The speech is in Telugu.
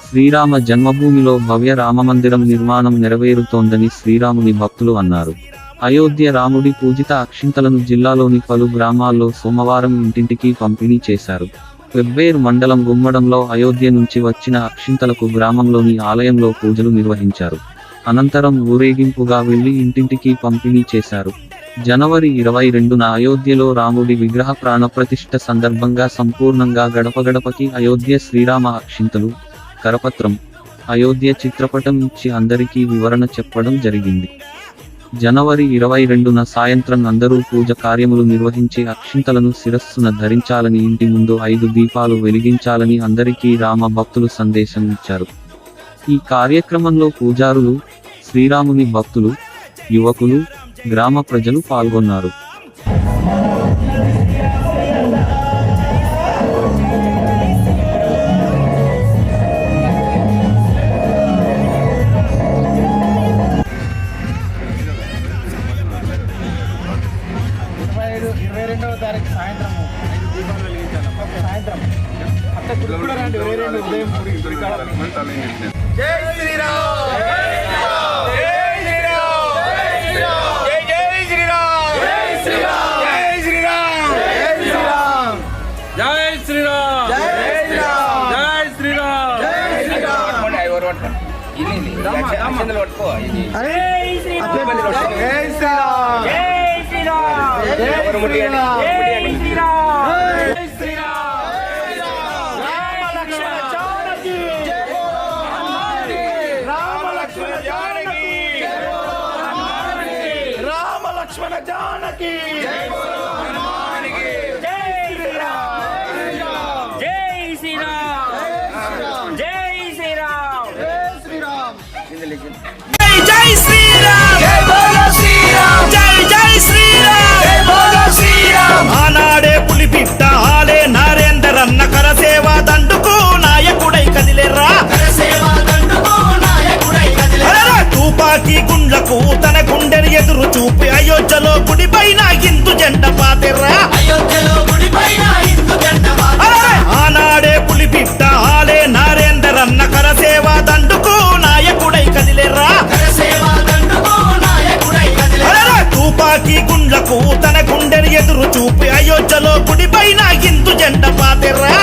శ్రీరామ జన్మభూమిలో భవ్య రామమందిరం నిర్మాణం నెరవేరుతోందని శ్రీరాముని భక్తులు అన్నారు. అయోధ్య రాముడి పూజిత అక్షింతలను జిల్లాలోని పలు గ్రామాల్లో సోమవారం ఇంటింటికి పంపిణీ చేశారు. వెబ్బేరు మండలం గుమ్మడంలో అయోధ్య నుంచి వచ్చిన అక్షింతలకు గ్రామంలోని ఆలయంలో పూజలు నిర్వహించారు. అనంతరం ఊరేగింపుగా వెళ్లి ఇంటింటికి పంపిణీ చేశారు. జనవరి 22న అయోధ్యలో రాముడి విగ్రహ ప్రాణప్రతిష్ఠ సందర్భంగా సంపూర్ణంగా గడపగడపకి అయోధ్య శ్రీరామ అక్షింతలు, కరపత్రం, అయోధ్య చిత్రపటం ఇచ్చి అందరికీ వివరణ చెప్పడం జరిగింది. జనవరి 22న సాయంత్రం అందరూ పూజ కార్యములు నిర్వహించి అక్షింతలను శిరస్సున ధరించాలని, ఇంటి ముందు 5 దీపాలు వెలిగించాలని అందరికీ రామ భక్తులు సందేశం ఇచ్చారు. ఈ కార్యక్రమంలో పూజారులు, శ్రీరాముని భక్తులు, యువకులు, గ్రామ ప్రజలు పాల్గొన్నారు. ఆనాడే పులిపిట్ట ఆలే నరేందరన్న కరసేవా దండుకు నాయకుడై కదిలేరా. తుపాకీ గుండ్లకు తన గుండెని ఎదురు చూపి అయోధ్యలో గుడి పైన హిందూ జెండ పాతెర్రా. ఆనాడే పులిపిట్ట ఆలే నరేందరన్న కరసేవా దండుకు నాయకుడై కదిలేరా. తుపాకీ గుండ్లకు తన గుండెని ఎదురు చూపి అయోధ్యలో గుడి పైన హిందూ జెండ పాతెర్రా.